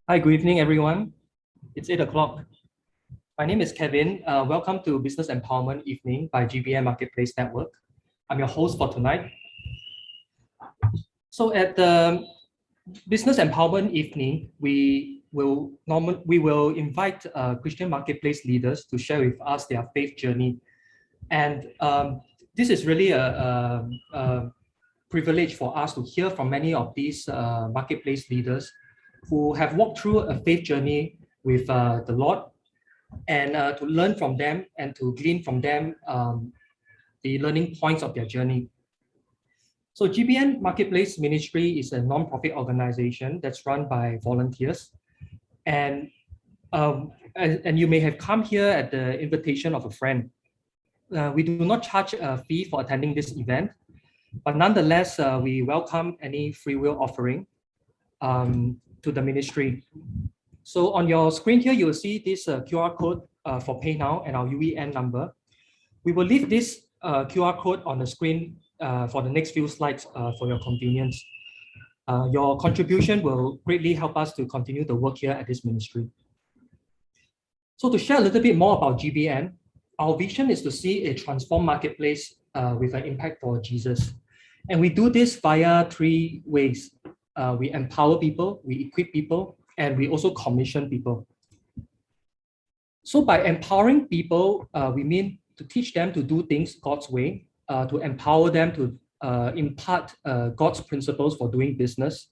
Hi, good evening, everyone. It's 8 o'clock. My name is Kevin. Welcome to Business Empowerment Evening by GBM Marketplace Network. I'm your host for tonight. So at the Business Empowerment Evening, we will invite Christian marketplace leaders to share with us their faith journey. And this is really a privilege for us to hear from many of these marketplace leaders who have walked through a faith journey with the Lord, and to learn from them and to glean from them the learning points of their journey. So GBN Marketplace Ministry is a non-profit organization that's run by volunteers. And you may have come here at the invitation of a friend. We do not charge a fee for attending this event, but nonetheless, we welcome any free will offering to the ministry. So on your screen here, you will see this QR code for Pay Now and our UEN number. We will leave this QR code on the screen for the next few slides for your convenience. Your contribution will greatly help us to continue the work here at this ministry. So to share a little bit more about GBN, our vision is to see a transformed marketplace with an impact for Jesus. And we do this via three ways. We empower people, we equip people, and we also commission people. So by empowering people, we mean to teach them to do things God's way, to empower them to impart God's principles for doing business.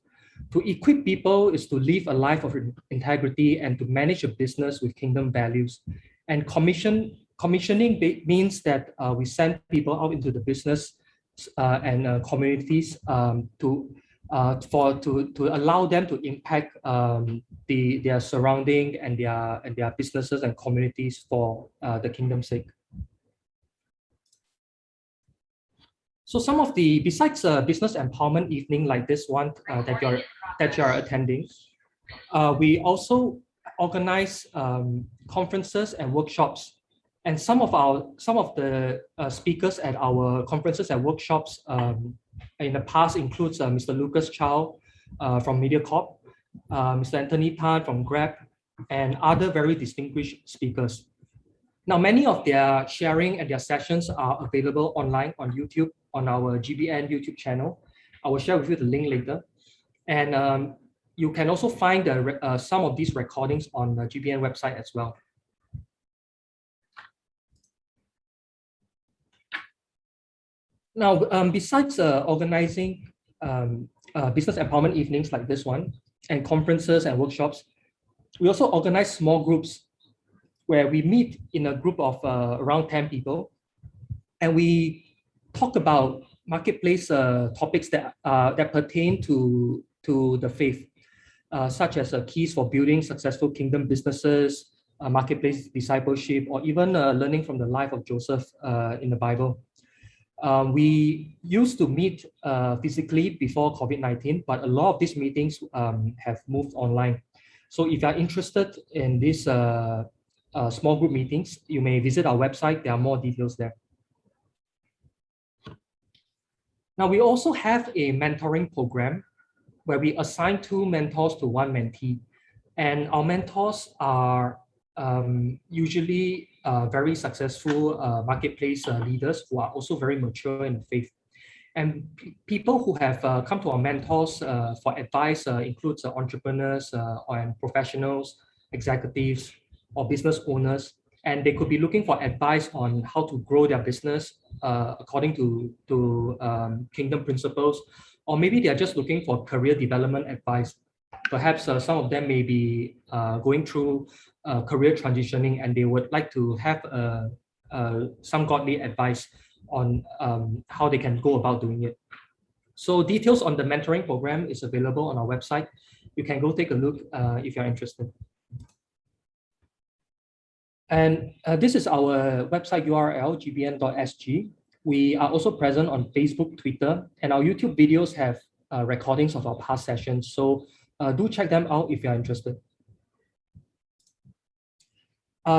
To equip people is to live a life of integrity and to manage a business with kingdom values. And commissioning means that we send people out into the business and communities to allow them to impact their surrounding and their businesses and communities for the kingdom's sake. So some of the, besides business empowerment evening like this one that you are attending, we also organize conferences and workshops. And some of the speakers at our conferences and workshops in the past includes Mr. Lucas Chow from MediaCorp, Mr. Anthony Tan from Grab, and other very distinguished speakers. Now, many of their sharing and their sessions are available online on YouTube, on our GBN YouTube channel. I will share with you the link later. And you can also find some of these recordings on the GBN website as well. Now, besides organizing business empowerment evenings like this one, and conferences and workshops, we also organize small groups where we meet in a group of around 10 people, and we talk about marketplace topics that pertain to the faith, such as keys for building successful kingdom businesses, marketplace discipleship, or even learning from the life of Joseph in the Bible. We used to meet physically before COVID-19, but a lot of these meetings have moved online. So if you're interested in these small group meetings, you may visit our website. There are more details there. Now, we also have a mentoring program where we assign 2 mentors to 1 mentee. And our mentors are usually very successful marketplace leaders who are also very mature in the faith. And people who have come to our mentors for advice includes entrepreneurs and professionals, executives, or business owners. And they could be looking for advice on how to grow their business according to kingdom principles, or maybe they're just looking for career development advice. Perhaps some of them may be going through career transitioning, and they would like to have some godly advice on how they can go about doing it. So details on the mentoring program is available on our website. You can go take a look if you're interested. And this is our website URL, gbn.sg. We are also present on Facebook, Twitter, and our YouTube videos have recordings of our past sessions. So do check them out if you're interested.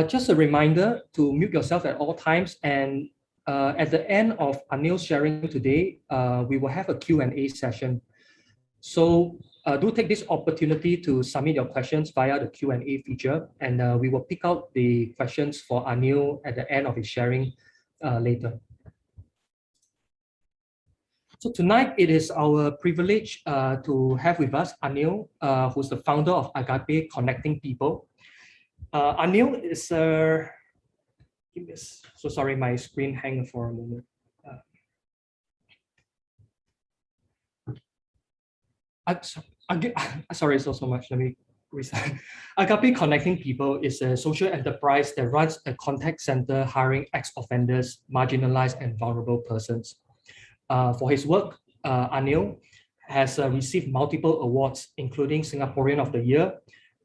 Just a reminder to mute yourself at all times. And at the end of Anil's sharing today, we will have a Q&A session. So do take this opportunity to submit your questions via the Q&A feature, and we will pick out the questions for Anil at the end of his sharing later. So tonight, it is our privilege to have with us Anil, who's the founder of Agape Connecting People. Anil is so sorry, my screen hanged for a moment. Sorry so much. Let me restart. Agape Connecting People is a social enterprise that runs a contact center hiring ex-offenders, marginalized and vulnerable persons. For his work, Anil has received multiple awards, including Singaporean of the Year,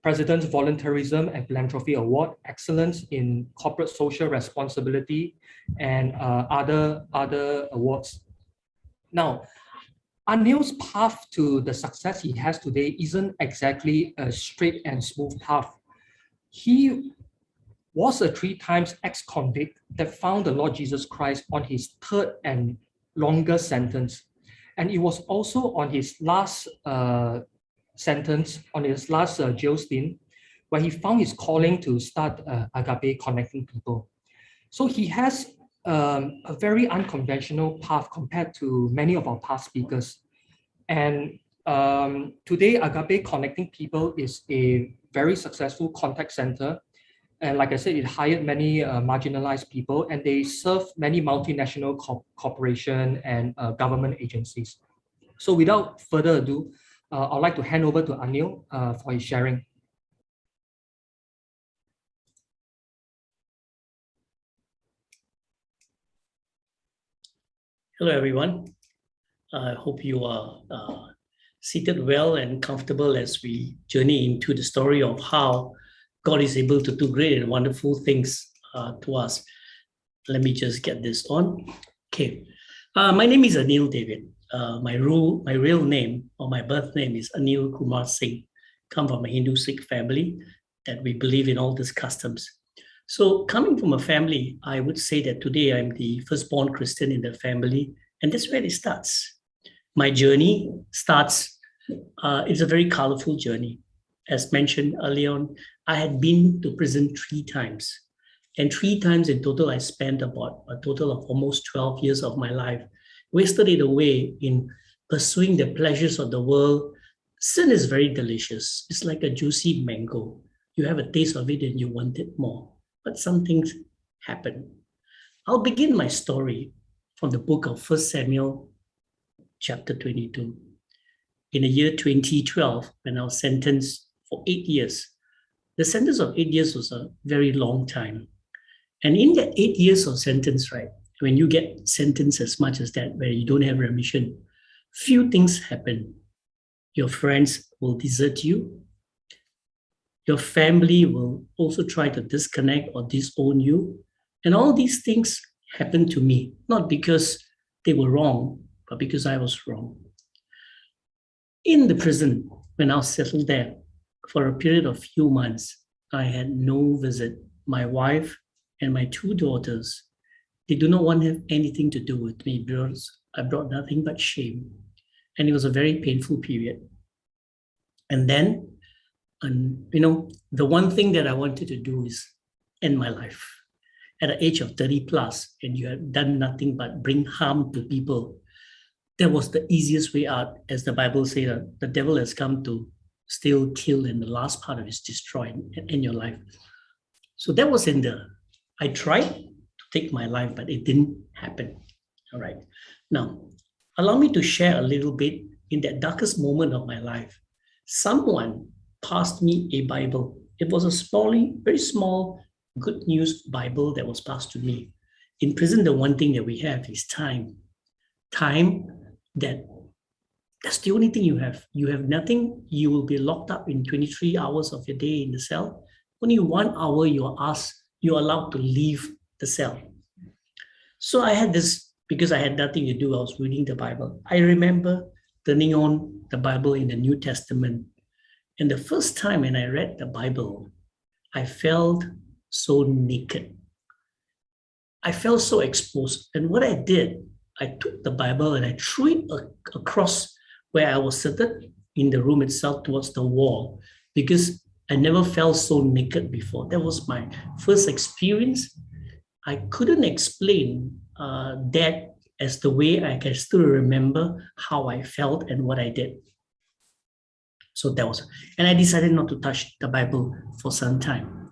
President's Volunteerism and Philanthropy Award, Excellence in Corporate Social Responsibility, and other awards. Now, Anil's path to the success he has today isn't exactly a straight and smooth path. He was a 3 times ex-convict that found the Lord Jesus Christ on his 3rd and longest sentence. And it was also on his last sentence, on his last jail stint, where he found his calling to start Agape Connecting People. So he has a very unconventional path compared to many of our past speakers. And today, Agape Connecting People is a very successful contact center. And like I said, it hired many marginalized people, and they serve many multinational corporations and government agencies. So without further ado, I'd like to hand over to Anil for his sharing. Hello, everyone. I hope you are seated well and comfortable as we journey into the story of how God is able to do great and wonderful things to us. Let me just get this on. Okay. My name is Anil David. My real name or my birth name is Anil Kumar Singh. Come from a Hindu Sikh family that we believe in all these customs. So coming from a family, I would say that today I'm the firstborn Christian in the family, and that's where it starts. My journey starts, it's a very colorful journey. As mentioned earlier on, I had been to prison 3 times. And 3 times in total, I spent about a total of almost 12 years of my life, wasted it away in pursuing the pleasures of the world. Sin is very delicious. It's like a juicy mango. You have a taste of it and you want it more. But some things happen. I'll begin my story from the book of 1 Samuel, chapter 22. In the year 2012, when I was sentenced for 8 years, the sentence of 8 years was a very long time. And in that 8 years of sentence, right, when you get sentenced as much as that, where you don't have remission, few things happen. Your friends will desert you. Your family will also try to disconnect or disown you. And all these things happened to me, not because they were wrong, but because I was wrong. In the prison, when I was settled there, for a period of few months, I had no visit. My wife and my 2 daughters, they do not want to have anything to do with me because I brought nothing but shame. And it was a very painful period. And then, the one thing that I wanted to do is end my life. At the age of 30 plus, and you have done nothing but bring harm to people, that was the easiest way out. As the Bible says, the devil has come to steal, kill, and the last part of it is destroy and end your life. So that was I tried to take my life, but it didn't happen. All right. Now, allow me to share a little bit. In that darkest moment of my life, someone passed me a Bible. It was a very small, good news Bible that was passed to me. In prison, the one thing that we have is time. Time that's the only thing you have. You have nothing. You will be locked up in 23 hours of your day in the cell. Only 1 hour you're allowed to leave the cell. So I had this, because I had nothing to do, I was reading the Bible. I remember turning on the Bible in the New Testament. And the first time when I read the Bible, I felt so naked. I felt so exposed. And what I did, I took the Bible and I threw it across where I was seated, in the room itself towards the wall because I never felt so naked before. That was my first experience. I couldn't explain that as the way I can still remember how I felt and what I did. So that was, and I decided not to touch the Bible for some time.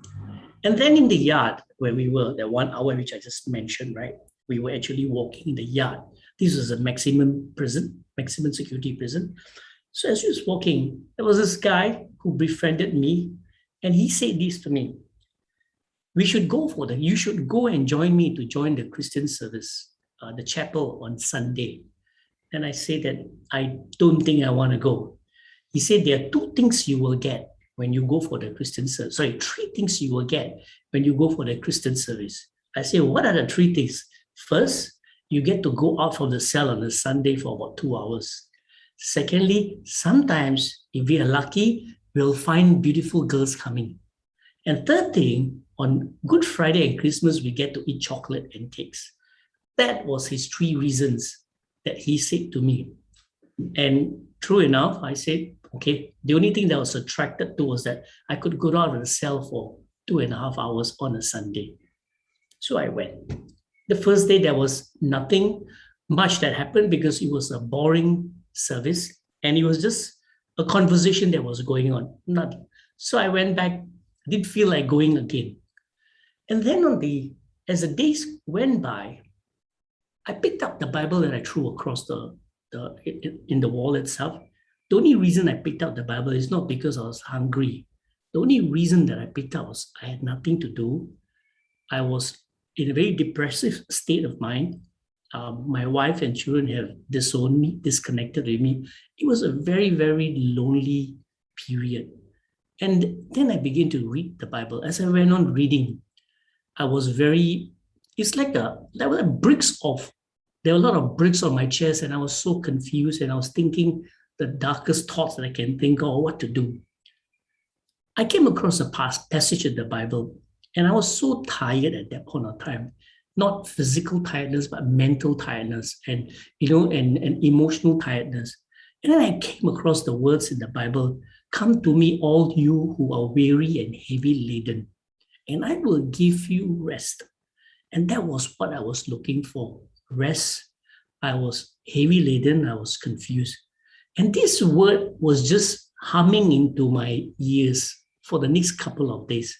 And then in the yard where we were, that 1 hour which I just mentioned, right? We were actually walking in the yard. This was a maximum security prison. So as we was walking, there was this guy who befriended me, and he said this to me: you should go and join me to join the Christian service, the chapel on Sunday. And I said that I don't think I want to go. He said there are 2 things you will get when you go for the Christian service. Sorry, 3 things you will get when you go for the Christian service. I said, what are the 3 things? First, you get to go out from the cell on a Sunday for about 2 hours. Secondly, sometimes if we are lucky, we'll find beautiful girls coming. And third thing, on Good Friday and Christmas, we get to eat chocolate and cakes. That was his 3 reasons that he said to me. And true enough, I said, okay. The only thing that I was attracted to was that I could go out of the cell for 2.5 hours on a Sunday. So I went. The first day, there was nothing much that happened because it was a boring service and it was just a conversation that was going on. Nothing. So I went back, didn't feel like going again. And then as the days went by, I picked up the Bible that I threw across in the wall itself. The only reason I picked up the Bible is not because I was hungry. The only reason that I picked up was I had nothing to do. I was in a very depressive state of mind. My wife and children have disowned me, disconnected with me. It was a very, very lonely period. And then I began to read the Bible. As I went on reading, I was it's like there were a lot of bricks on my chest, and I was so confused, and I was thinking the darkest thoughts that I can think of, what to do. I came across a passage in the Bible, and I was so tired at that point of time, not physical tiredness, but mental tiredness and emotional tiredness. And then I came across the words in the Bible, "Come to me, all you who are weary and heavy laden, and I will give you rest." And that was what I was looking for, rest. I was heavy laden, I was confused. And this word was just humming into my ears for the next couple of days.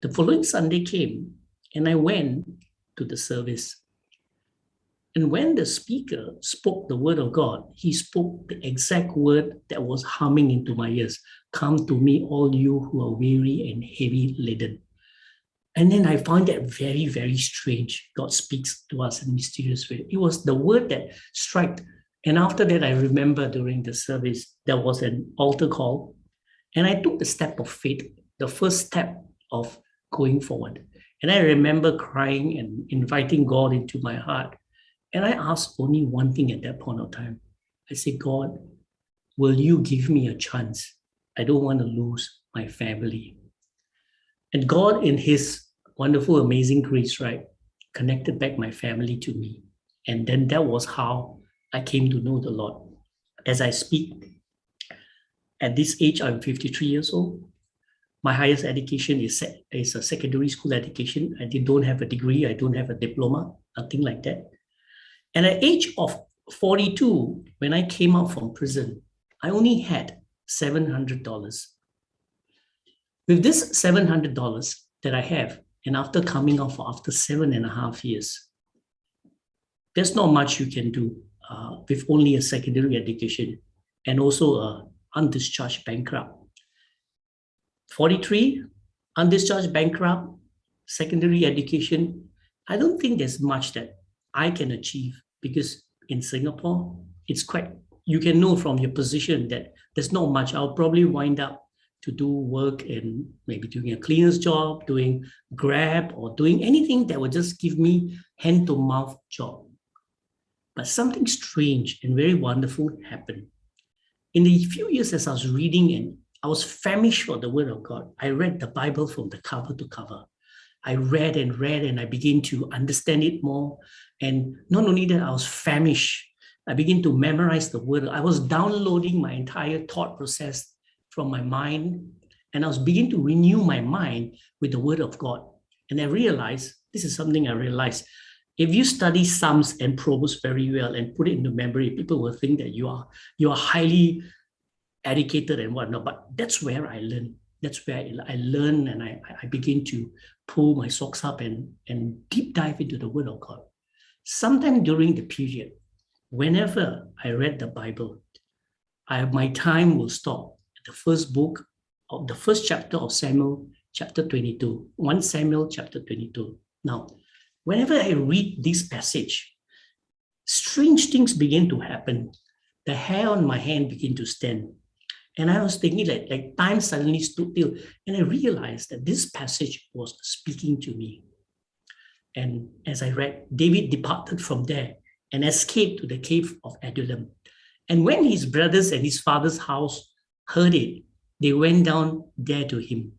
The following Sunday came, and I went to the service. And when the speaker spoke the word of God, he spoke the exact word that was humming into my ears. "Come to me, all you who are weary and heavy laden." And then I found that very, very strange. God speaks to us in a mysterious way. It was the word that struck. And after that, I remember during the service, there was an altar call. And I took the step of faith, the first step of going forward. And I remember crying and inviting God into my heart. And I asked only one thing at that point of time. I said, "God, will you give me a chance? I don't want to lose my family." And God, in his wonderful, amazing grace, right, connected back my family to me. And then that was how I came to know the Lord. As I speak, at this age, I'm 53 years old. My highest education is a secondary school education. I don't have a degree. I don't have a diploma, nothing like that. And at the age of 42, when I came out from prison, I only had $700. With this $700 that I have, and after coming out after 7.5 years, there's not much you can do with only a secondary education and also a undischarged bankrupt. 43, undischarged bankrupt, secondary education. I don't think there's much that I can achieve because in Singapore, you can know from your position that there's not much. I'll probably wind up to do work in maybe doing a cleaner's job, doing Grab, or doing anything that would just give me hand-to-mouth job. But something strange and very wonderful happened. In the few years as I was reading and I was famished for the word of God, I read the Bible from the cover to cover. I read and I began to understand it more. And not only that, I was famished I began to memorize the word. I was downloading my entire thought process from my mind, and I was beginning to renew my mind with the word of God. And I realized, this is something I realized, if you study Psalms and Proverbs very well and put it into memory, people will think that you are highly educated and whatnot. But that's where I learned. That's where I learned, and I begin to pull my socks up and deep dive into the word of God. Sometime during the period, whenever I read the Bible, my time will stop at the first book of the first chapter of Samuel, chapter 22, 1 Samuel, chapter 22. Now, whenever I read this passage, strange things begin to happen. The hair on my hand began to stand. And I was thinking like time suddenly stood still. And I realized that this passage was speaking to me. And as I read, David departed from there and escaped to the cave of Adullam. And when his brothers and his father's house heard it, they went down there to him.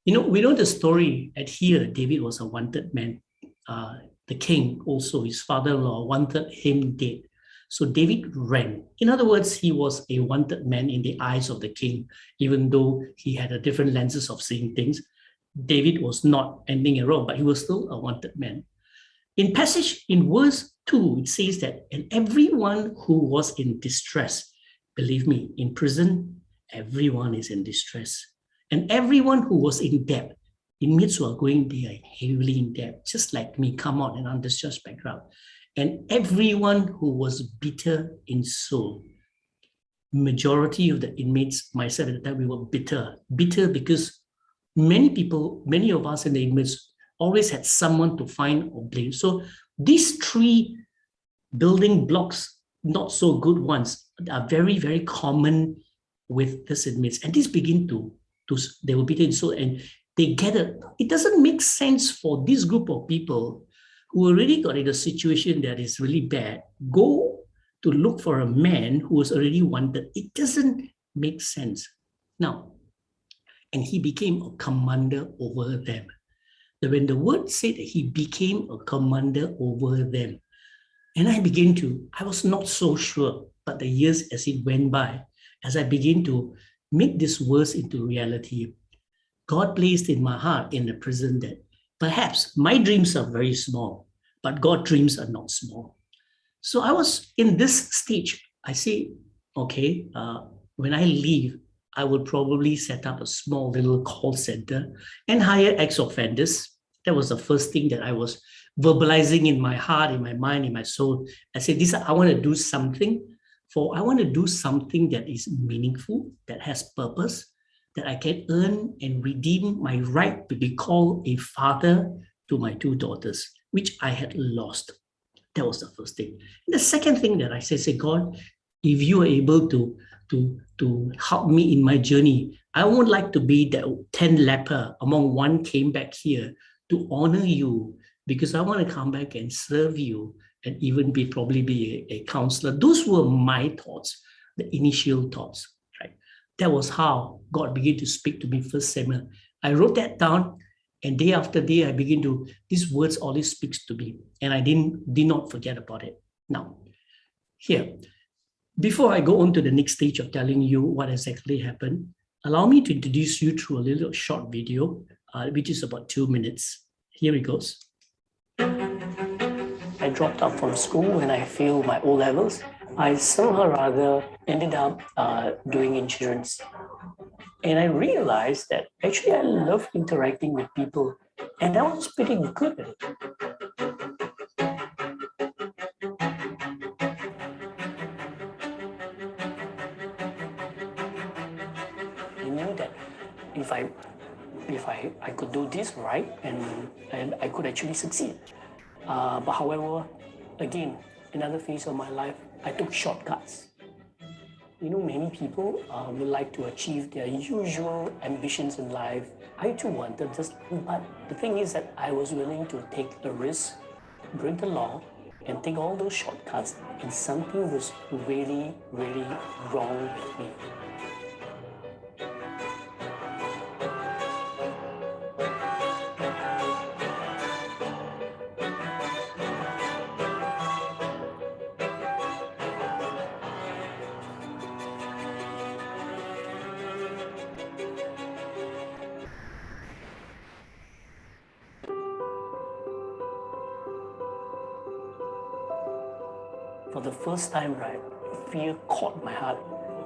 We know the story at here. David was a wanted man. The king also, his father-in-law, wanted him dead. So David ran. In other words, he was a wanted man in the eyes of the king, even though he had a different lenses of seeing things. David was not anything wrong, but he was still a wanted man. In verse 2, it says that, and everyone who was in distress, believe me, in prison, everyone is in distress. And everyone who was in debt, inmates who are going there heavily in debt, just like me, come out and undischarged background. And everyone who was bitter in soul. Majority of the inmates, myself at the time, we were bitter. Bitter because many of us in the inmates always had someone to find or blame. So these three building blocks, not so good ones, are very, very common with the inmates. And these begin they will bitter in soul, and they get it. It doesn't make sense for this group of people who already got in a situation that is really bad, go to look for a man who was already wanted. It doesn't make sense. Now, and he became a commander over them. When the word said that he became a commander over them, and I was not so sure, but the years as it went by, as I began to make this verse into reality, God placed in my heart in the prison that perhaps my dreams are very small, but God's dreams are not small. So I was in this stage. I say, okay, when I leave, I will probably set up a small little call center and hire ex-offenders. That was the first thing that I was verbalizing in my heart, in my mind, in my soul. I said, I want to do something that is meaningful, that has purpose, that I can earn and redeem my right to be called a father to my two daughters, which I had lost. That was the first thing. And the second thing that I said, God, if you are able to help me in my journey, I would like to be that 10 leper among one came back here to honor you, because I want to come back and serve you and even probably be a counselor. Those were my thoughts, the initial thoughts. That was how God began to speak to me, First Samuel. I wrote that down, and day after day, these words always speaks to me, and I did not forget about it. Now, here, before I go on to the next stage of telling you what exactly happened, allow me to introduce you through a little short video, which is about 2 minutes. Here it goes. I dropped out from school when I failed my O-levels. I somehow rather ended up doing insurance. And I realized that actually I love interacting with people, and I was pretty good at it. I knew that if I could do this right, and I could actually succeed. But however, again, another phase of my life, I took shortcuts. Many people would like to achieve their usual ambitions in life. I too wanted this, but the thing is that I was willing to take a risk, break the law, and take all those shortcuts, and something was really, really wrong with me. For the first time, right, fear caught my heart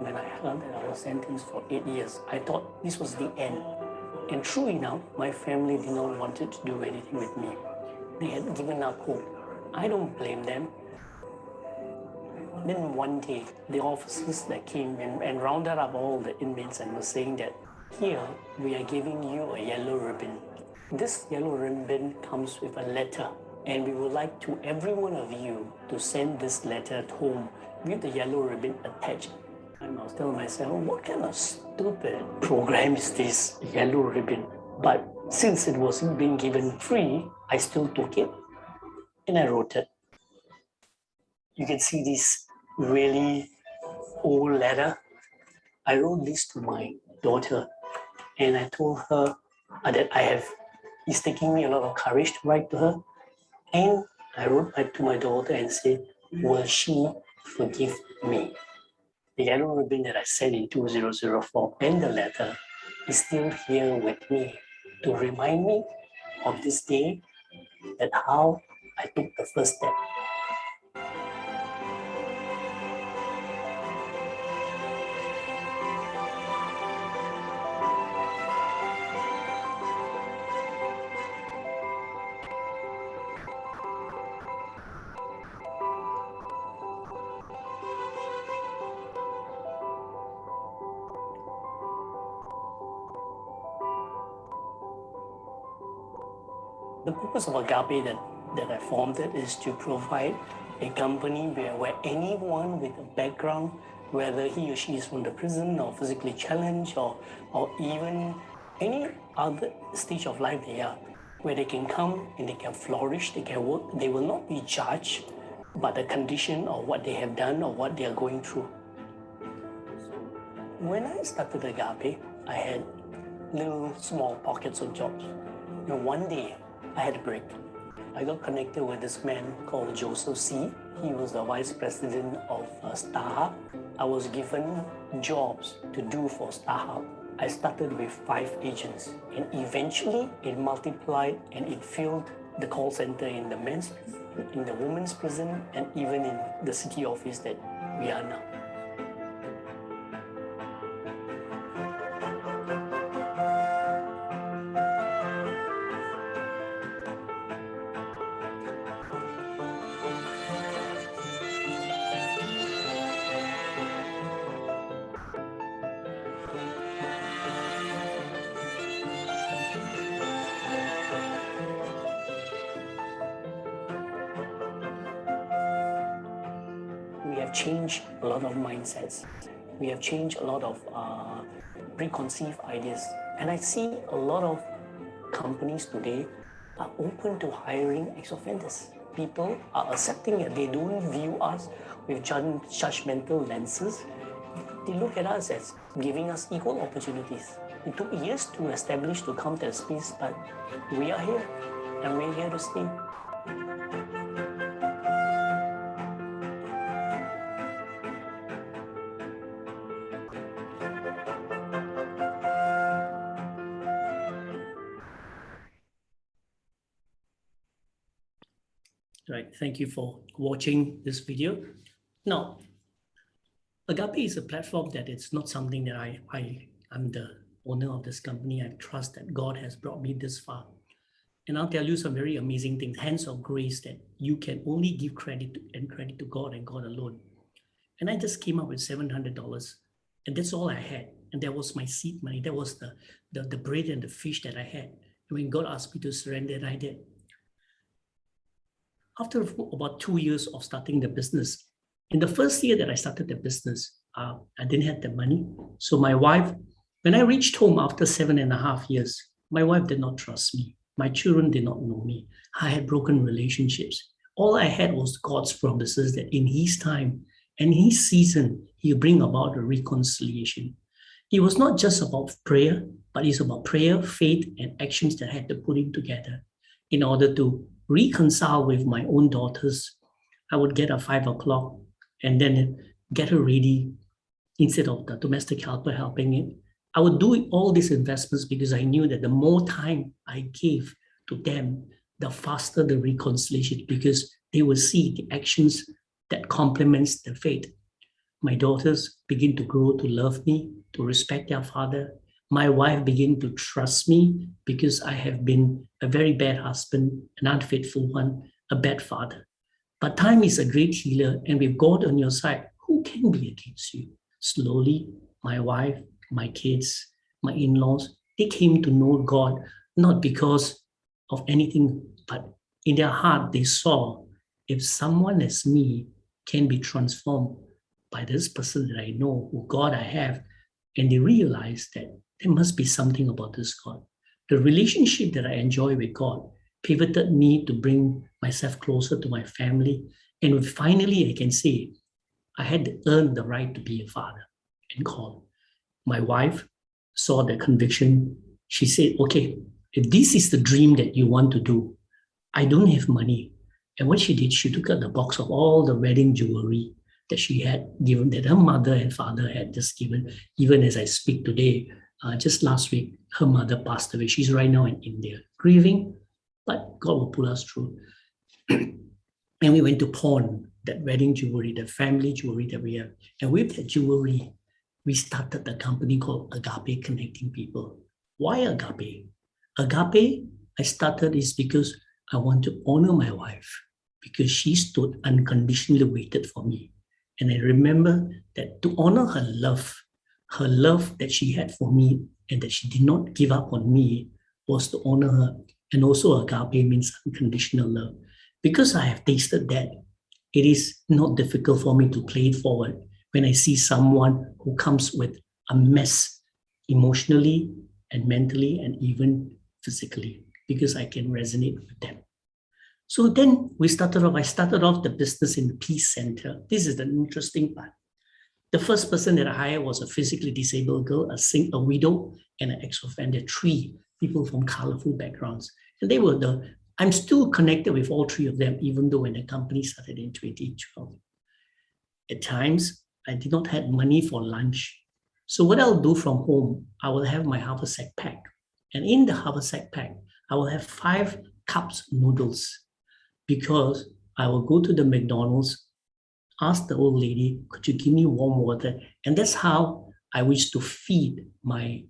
when I heard that I was sentenced for 8 years. I thought this was the end. And true enough, my family did not want to do anything with me. They had given up hope. I don't blame them. Then one day, the officers that came and rounded up all the inmates and were saying that, here, we are giving you a yellow ribbon. This yellow ribbon comes with a letter, and we would like to every one of you to send this letter at home with the yellow ribbon attached. And I was telling myself, what kind of stupid program is this yellow ribbon? But since it wasn't being given free, I still took it and I wrote it. You can see this really old letter. I wrote this to my daughter and I told her that it's taking me a lot of courage to write to her. And I wrote to my daughter and said, will she forgive me? The yellow ribbon that I sent in 2004 and the letter is still here with me to remind me of this day, that how I took the first step. The purpose of Agape that I formed it is to provide a company where anyone with a background, whether he or she is from the prison or physically challenged or even any other stage of life they are, where they can come and they can flourish, they can work, they will not be judged by the condition or what they have done or what they are going through. When I started Agape, I had little small pockets of jobs. And one day, I had a break. I got connected with this man called Joseph C. He was the vice president of StarHub. I was given jobs to do for StarHub. I started with 5 agents and eventually it multiplied and it filled the call center in the men's, in the women's prison and even in the city office that we are now. We have changed a lot of mindsets. We have changed a lot of preconceived ideas. And I see a lot of companies today are open to hiring ex-offenders. People are accepting it. They don't view us with judgmental lenses. They look at us as giving us equal opportunities. It took years to establish to come to the space, but we are here and we're here to stay. Right, thank you for watching this video. Now, Agape is a platform that it's not something that I'm the owner of this company. I trust that God has brought me this far. And I'll tell you some very amazing things, hands of grace that you can only give credit to God and God alone. And I just came up with $700 and that's all I had. And that was my seed money. That was the bread and the fish that I had. And when God asked me to surrender, and I did. After about 2 years of starting the business, in the first year that I started the business, I didn't have the money. So my wife, when I reached home after 7.5 years, my wife did not trust me. My children did not know me. I had broken relationships. All I had was God's promises that in His time and His season, He'll bring about a reconciliation. It was not just about prayer, but it's about prayer, faith, and actions that I had to put in together in order to reconcile with my own daughters. I would get at 5 o'clock and then get her ready instead of the domestic helper helping it. I would do all these investments because I knew that the more time I gave to them, the faster the reconciliation, because they will see the actions that complements the faith. My daughters begin to grow to love me, to respect their father. My wife began to trust me because I have been a very bad husband, an unfaithful one, a bad father. But time is a great healer, and with God on your side, who can be against you? Slowly, my wife, my kids, my in-laws, they came to know God, not because of anything, but in their heart, they saw if someone as me can be transformed by this person that I know, who God I have, and they realized that there must be something about this God. The relationship that I enjoy with God pivoted me to bring myself closer to my family. And finally, I can say, I had to earn the right to be a father and call. My wife saw the conviction. She said, okay, if this is the dream that you want to do, I don't have money. And what she did, she took out the box of all the wedding jewelry that she had given, that her mother and father had just given. Even as I speak today, just last week, her mother passed away. She's right now in India, grieving, but God will pull us through. And we went to pawn that wedding jewelry, the family jewelry that we have. And with that jewelry, we started a company called Agape Connecting People. Why Agape? Agape, I started is because I want to honor my wife, because she stood unconditionally waited for me. And I remember that to honor her love that she had for me and that she did not give up on me, was to honor her. And also agape means unconditional love. Because I have tasted that, it is not difficult for me to play it forward when I see someone who comes with a mess emotionally and mentally and even physically, because I can resonate with them. So then I started off the business in the Peace Center. This is the interesting part. The first person that I hired was a physically disabled girl, a widow, and an ex-offender, 3 people from colorful backgrounds. And they were I'm still connected with all 3 of them, even though when the company started in 2012. At times, I did not have money for lunch. So what I'll do from home, I will have my haversack pack. And in the haversack pack, I will have 5 cups of noodles, because I will go to the McDonald's, ask the old lady, could you give me warm water? And that's how I wish to feed my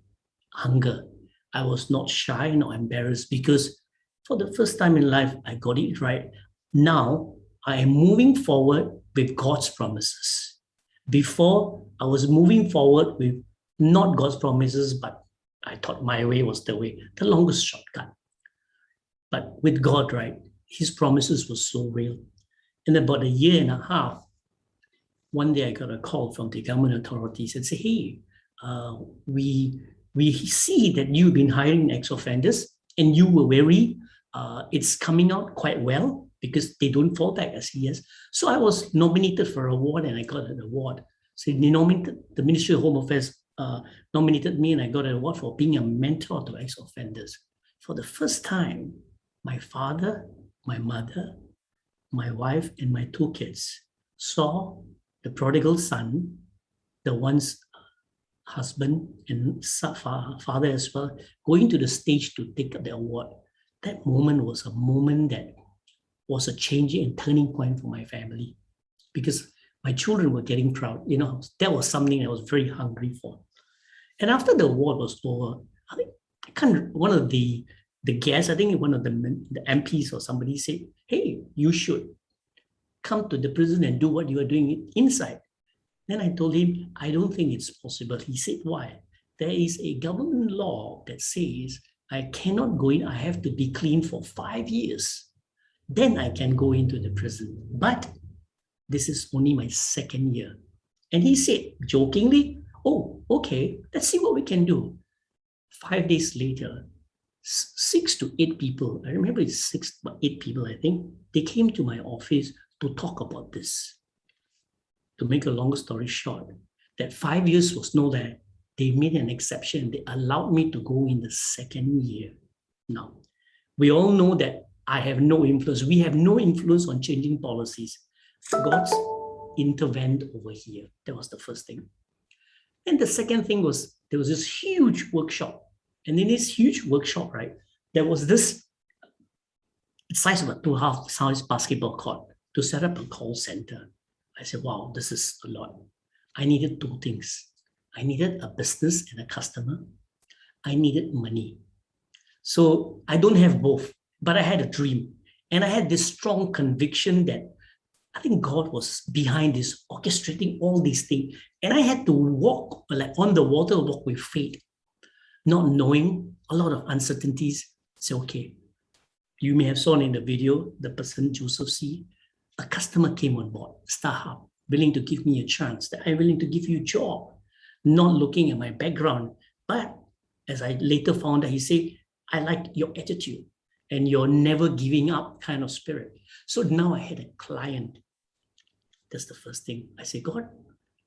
hunger. I was not shy nor embarrassed, because for the first time in life, I got it right. Now, I am moving forward with God's promises. Before, I was moving forward with not God's promises, but I thought my way was the way, the longest shortcut. But with God, right, His promises were so real. In about a year and a half, one day I got a call from the government authorities and say, hey, we see that you've been hiring ex-offenders and you were very, it's coming out quite well because they don't fall back as he is. So I was nominated for an award and I got an award. So the Ministry of Home Affairs nominated me and I got an award for being a mentor to ex-offenders. For the first time, my father, my mother, my wife, and my 2 kids saw the prodigal son, the one's husband and father as well, going to the stage to take up the award. That moment was a moment that was a changing and turning point for my family, because my children were getting proud. You know, that was something I was very hungry for. And after the award was over, one of the guests, I think one of the MPs or somebody said, hey, you should come to the prison and do what you are doing inside. Then I told him, I don't think it's possible. He said, why? There is a government law that says I cannot go in. I have to be clean for 5 years. Then I can go into the prison. But this is only my 2nd year. And he said, jokingly, oh, okay, let's see what we can do. 5 days later, 6 to 8 people, I remember it's 6 but 8 people, I think, they came to my office to talk about this. To make a long story short, that 5 years was no that. They made an exception. They allowed me to go in the 2nd year. Now, we all know that I have no influence. We have no influence on changing policies. God's intervened over here. That was the first thing. And the second thing was, there was this huge workshop. And in this huge workshop, right, there was this size of a 2.5 size basketball court to set up a call center. I said, wow, this is a lot. I needed two things. I needed a business and a customer. I needed money. So I don't have both, but I had a dream. And I had this strong conviction that I think God was behind this, orchestrating all these things. And I had to walk like on the water, walk with faith, not knowing a lot of uncertainties. Say, okay, you may have seen in the video, the person, Joseph C., a customer came on board, StarHub, willing to give me a chance, that I'm willing to give you a job, not looking at my background. But as I later found out, he said, I like your attitude and your never giving up kind of spirit. So now I had a client. That's the first thing. I say, God,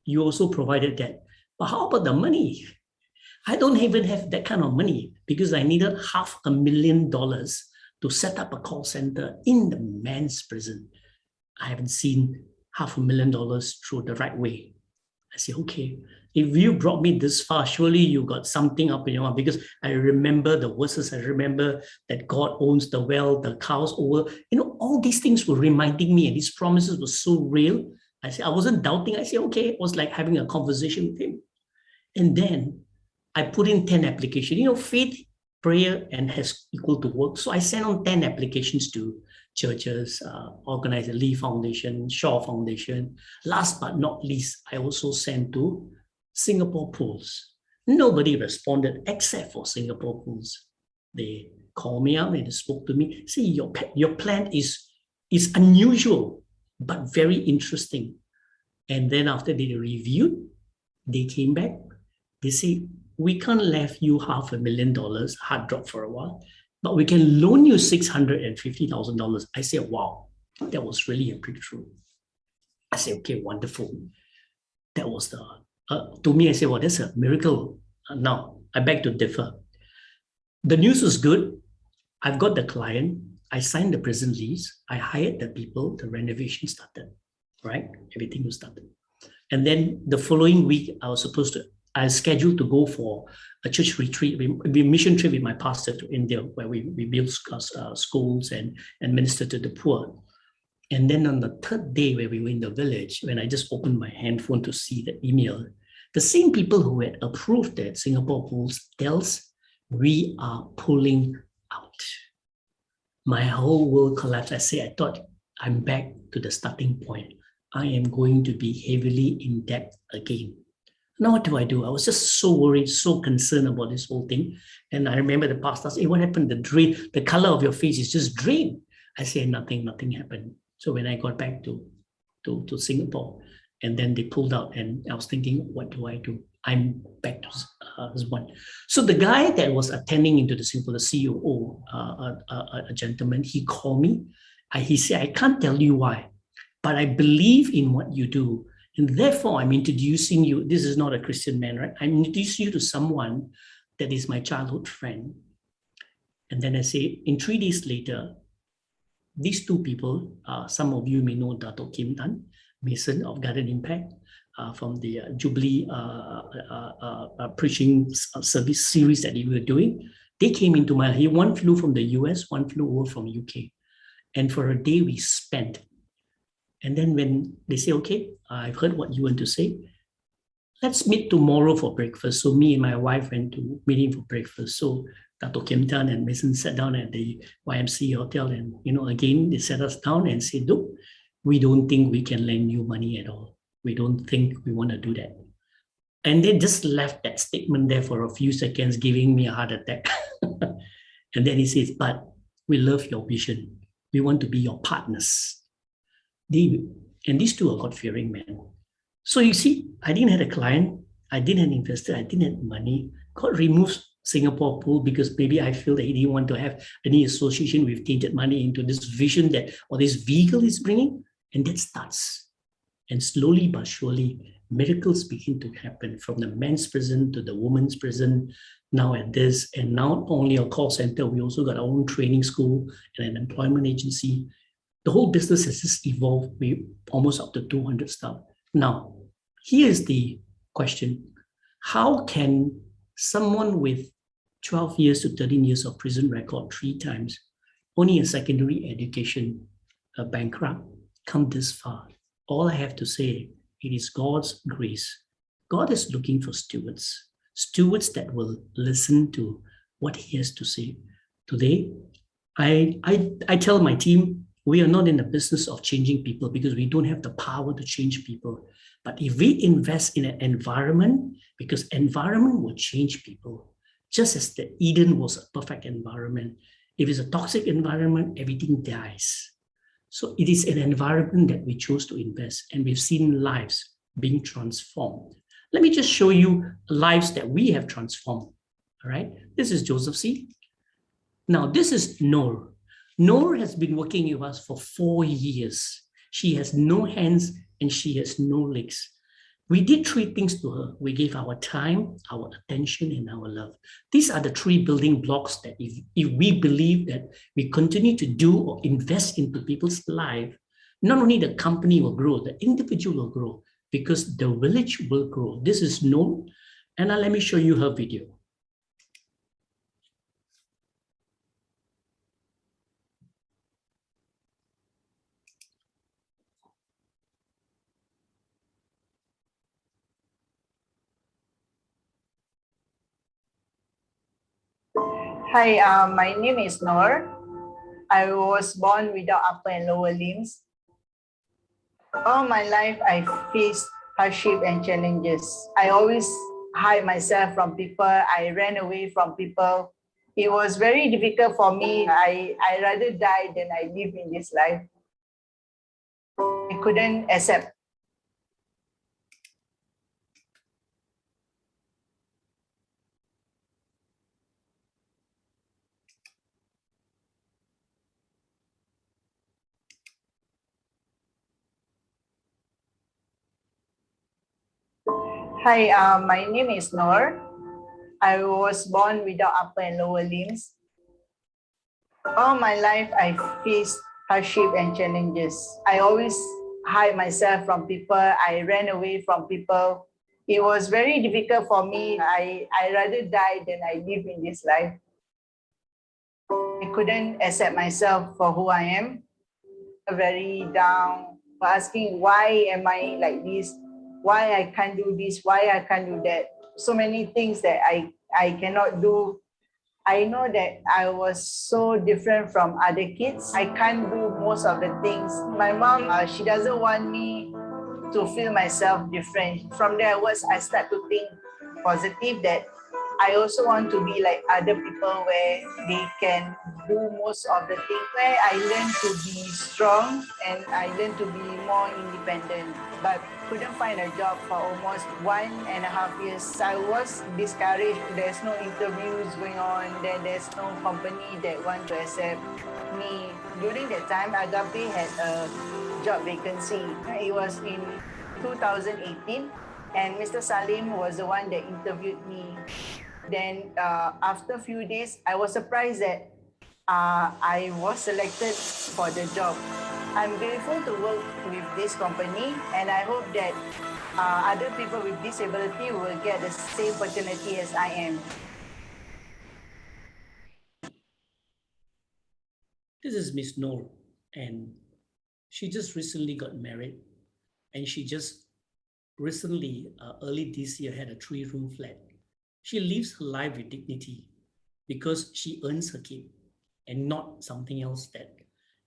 you also provided that. But how about the money? I don't even have that kind of money because I needed $500,000 to set up a call center in the men's prison. I haven't seen $500,000 through the right way. I say, okay, if you brought me this far, surely you got something up in your mind, because I remember the verses. I remember that God owns the well, the cows over. All these things were reminding me, and these promises were so real. I said, I wasn't doubting. I said, okay, it was like having a conversation with him. And then I put in 10 applications. Faith, prayer, and has equal to work. So I sent on 10 applications to churches, organized the Lee Foundation, Shaw Foundation. Last but not least, I also sent to Singapore Pools. Nobody responded except for Singapore Pools. They called me up and they spoke to me. See, your plan is unusual, but very interesting. And then after they reviewed, they came back. They say, we can't lend you $500,000, hard drop for a while, but we can loan you $650,000. I said, wow, that was really a breakthrough. I said, okay, wonderful. That was to me, I said, well, that's a miracle. Now, I beg to differ. The news was good. I've got the client. I signed the prison lease. I hired the people. The renovation started, right? Everything was started. And then the following week, I was scheduled to go for a church retreat, a mission trip with my pastor to India, where we build schools and minister to the poor. And then on the third day, where we were in the village, when I just opened my handphone to see the email, the same people who had approved that Singapore Pools tells, we are pulling out. My whole world collapsed. I thought I'm back to the starting point. I am going to be heavily in debt again. Now what do? I was just so worried, so concerned about this whole thing. And I remember the pastor said, hey, what happened? The color of your face is just drained. I said, nothing happened. So when I got back to Singapore, and then they pulled out, and I was thinking, what do I do? I'm back to one. So the guy that was attending into the Singapore, the CEO, a gentleman, he called me. He said, I can't tell you why, but I believe in what you do. And therefore, I'm introducing you. This is not a Christian man, right? I'm introducing you to someone that is my childhood friend. And then I say, in 3 days later, these two people, some of you may know Dato Kim Tan, Mason of Garden Impact, from the Jubilee preaching service series that we were doing. They came into my, one flew from the US, one flew over from UK. And for a day we spent. And then when they say, okay, I've heard what you want to say, let's meet tomorrow for breakfast. So me and my wife went to meeting for breakfast. So Dato Kim Tan and Mason sat down at the YMCA hotel, and again they sat us down and said, look, we don't think we can lend you money at all. We don't think we want to do that. And they just left that statement there for a few seconds, giving me a heart attack. And then he says, but we love your vision. We want to be your partners. And these two are God-fearing men. So you see, I didn't have a client, I didn't have an investor, I didn't have money. God removes Singapore Pool because maybe I feel that he didn't want to have any association with tainted money into this vision that, or this vehicle is bringing. And that starts. And slowly but surely, miracles begin to happen, from the men's prison to the women's prison, now at this. And not only a call center, we also got our own training school and an employment agency. The whole business has just evolved. We almost up to 200 staff. Now, here's the question. How can someone with 12 years to 13 years of prison record 3 times, only a secondary education, a bankrupt, come this far? All I have to say, it is God's grace. God is looking for stewards, stewards that will listen to what He has to say. Today, I tell my team, we are not in the business of changing people because we don't have the power to change people. But if we invest in an environment, because environment will change people, just as the Eden was a perfect environment. If it's a toxic environment, everything dies. So it is an environment that we chose to invest, and we've seen lives being transformed. Let me just show you lives that we have transformed. All right, this is Joseph C. Now, this is Noor. Noor has been working with us for 4 years. She has no hands and she has no legs. We did 3 things to her. We gave our time, our attention, and our love. These are the 3 building blocks that if we believe that we continue to do or invest into people's life, not only the company will grow, the individual will grow because the village will grow. This is Noor. And now let me show you her video. Hi, my name is Noor. I was born without upper and lower limbs. All my life, I faced hardship and challenges. I always hide myself from people. I ran away from people. It was very difficult for me. I rather die than I live in this life. I couldn't accept. Hi, my name is Noor. I was born without upper and lower limbs. All my life, I faced hardship and challenges. I always hide myself from people. I ran away from people. It was very difficult for me. I rather die than I live in this life. I couldn't accept myself for who I am. Very down, asking why am I like this? Why I can't do this? Why I can't do that? So many things that I cannot do. I know that I was so different from other kids. I can't do most of the things. My mom, she doesn't want me to feel myself different. From there, I start to think positive that I also want to be like other people where they can do most of the things, where I learn to be strong and I learn to be more independent. But couldn't find a job for almost 1.5 years. I was discouraged. There's no interviews going on. There's no company that want to accept me. During that time, Agape had a job vacancy. It was in 2018, and Mr. Salim was the one that interviewed me. Then after a few days, I was surprised that I was selected for the job. I'm grateful to work with this company, and I hope that other people with disability will get the same opportunity as I am. This is Miss Noor, and she just recently got married, and she just recently, early this year, had a 3-room flat. She lives her life with dignity because she earns her keep and not something else. That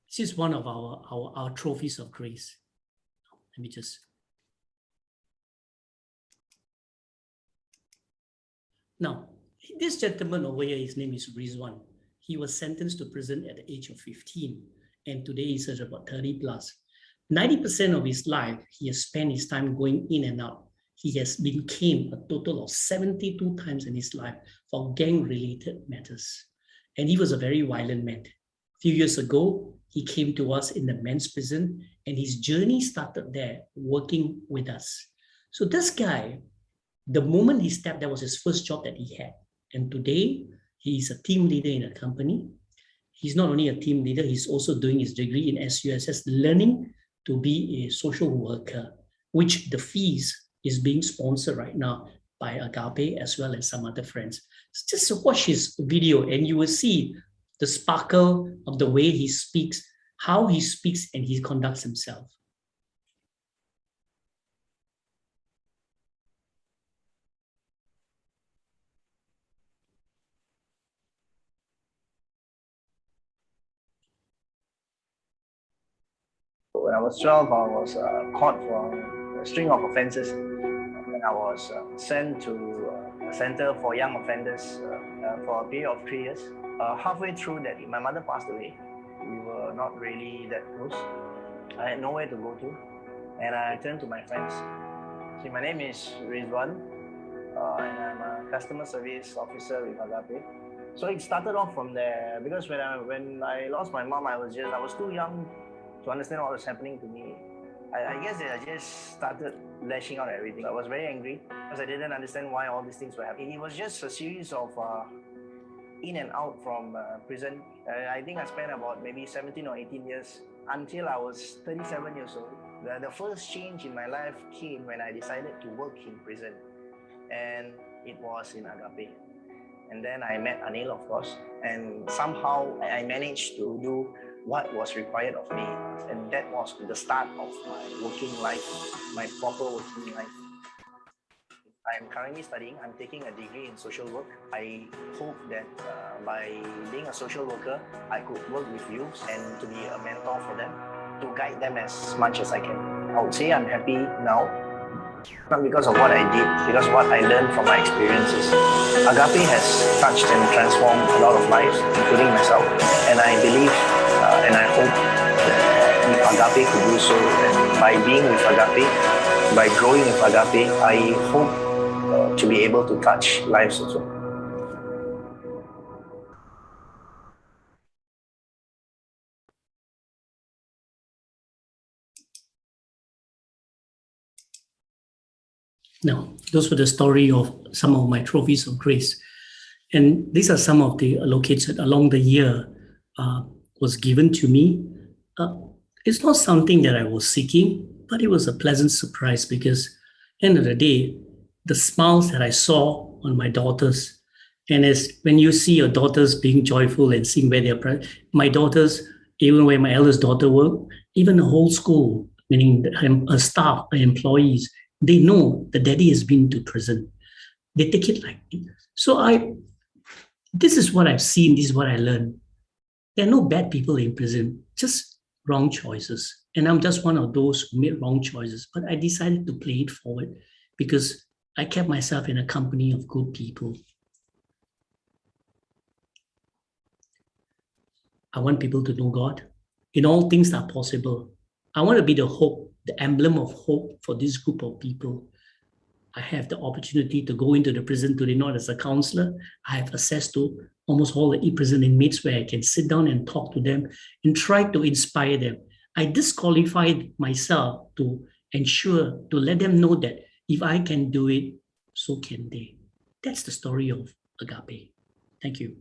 she's one of our trophies of grace. Let me just. Now, this gentleman over here, his name is Rizwan. He was sentenced to prison at the age of 15, and today he's about 30 plus. 90% of his life, he has spent his time going in and out. He has been caned a total of 72 times in his life for gang-related matters. And he was a very violent man. A few years ago, he came to us in the men's prison, and his journey started there, working with us. So this guy, the moment he stepped, that was his first job that he had. And today, he's a team leader in a company. He's not only a team leader, he's also doing his degree in SUSS, learning to be a social worker, which the fees is being sponsored right now by Agape as well as some other friends. Just watch his video and you will see the sparkle of the way he speaks, how he speaks and he conducts himself. When I was 12, I was caught for a string of offences. And I was sent to a center for young offenders for a period of 3 years. Halfway through that, my mother passed away. We were not really that close. I had nowhere to go to, and I turned to my friends. See, my name is Rizwan, and I'm a customer service officer with Agape. So it started off from there, because when I lost my mom, I was too young to understand what was happening to me. I guess I just started lashing out at everything. I was very angry because I didn't understand why all these things were happening. It was just a series of in and out from prison. I think I spent about maybe 17 or 18 years until I was 37 years old. The first change in my life came when I decided to work in prison, and it was in Agape. And then I met Anil, of course, and somehow I managed to do what was required of me. And that was the start of my working life, my proper working life. I'm currently studying. I'm taking a degree in social work. I hope that by being a social worker, I could work with youths and to be a mentor for them, to guide them as much as I can. I would say I'm happy now, not because of what I did, because what I learned from my experiences. Agape has touched and transformed a lot of lives, including myself. And I believe and I hope that if Agape could do so, and by being with Agape, by growing with Agape, I hope to be able to touch lives also. Now, those were the story of some of my trophies of grace. And these are some of the allocated along the year was given to me. It's not something that I was seeking, but it was a pleasant surprise because end of the day, the smiles that I saw on my daughters, and as when you see your daughters being joyful and seeing where they're, my daughters, even where my eldest daughter worked, even the whole school, meaning a staff, the employees, they know the daddy has been to prison. They take it like it. So this is what I've seen, this is what I learned. There are no bad people in prison, just wrong choices. And I'm just one of those who made wrong choices. But I decided to play it forward because I kept myself in a company of good people. I want people to know God. In all things are possible. I want to be the hope, the emblem of hope for this group of people. I have the opportunity to go into the prison today, not as a counselor. I have access to almost all the prison inmates where I can sit down and talk to them and try to inspire them. I disqualified myself to ensure, to let them know that if I can do it, so can they. That's the story of Agape. Thank you.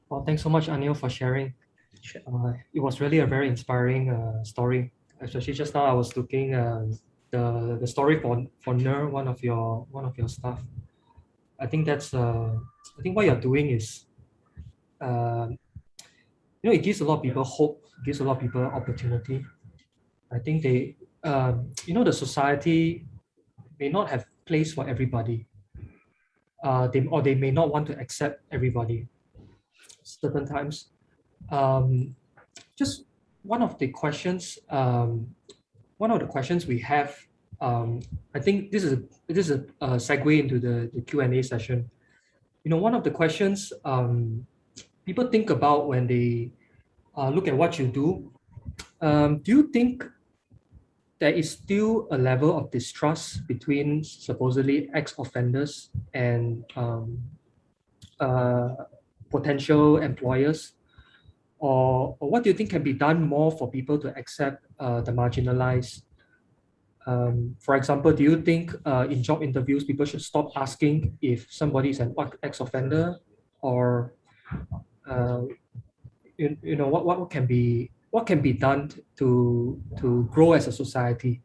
Well, thanks so much, Anil, for sharing. Sure. It was really a very inspiring story. Especially just now, I was looking the story for Ner, one of your staff. I think that's I think what you're doing is, it gives a lot of people hope, gives a lot of people opportunity. I think they, the society may not have place for everybody. They may not want to accept everybody. Certain times, just one of the questions we have, I think this is a segue into the Q&A session. One of the questions people think about when they look at what you do, do you think there is still a level of distrust between supposedly ex-offenders and potential employers? Or what do you think can be done more for people to accept the marginalized? For example, do you think in job interviews people should stop asking if somebody is an ex-offender, or what can be done to grow as a society?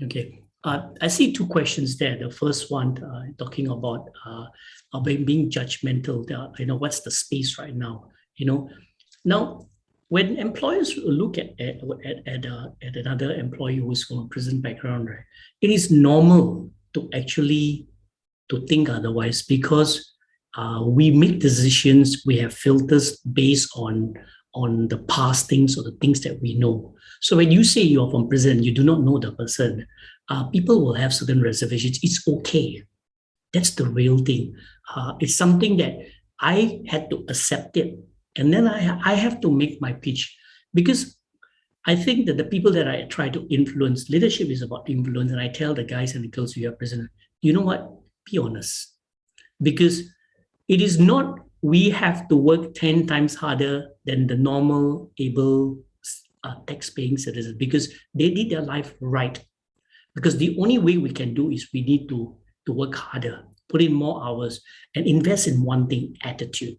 Okay. I see two questions there. The first one talking about being judgmental. What's the space right now? Now when employers look at another employee who's from a prison background, right, it is normal to actually to think otherwise, because we make decisions, we have filters based on the past things or the things that we know. So when you say you're from prison, you do not know the person, people will have certain reservations. It's okay. That's the real thing. It's something that I had to accept it. And then I have to make my pitch, because I think that the people that I try to influence, leadership is about influence. And I tell the guys and the girls who are present, you know what? Be honest. Because it is not we have to work 10 times harder than the normal, able, tax-paying citizens, because they did their life right. Because the only way we can do is we need to work harder, put in more hours, and invest in one thing: attitude.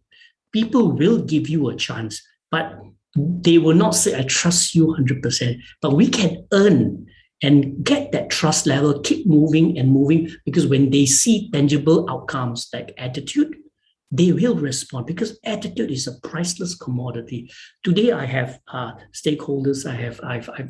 People will give you a chance, but they will not say, I trust you 100%. But we can earn and get that trust level, keep moving and moving, because when they see tangible outcomes like attitude, they will respond, because attitude is a priceless commodity. Today, I have stakeholders.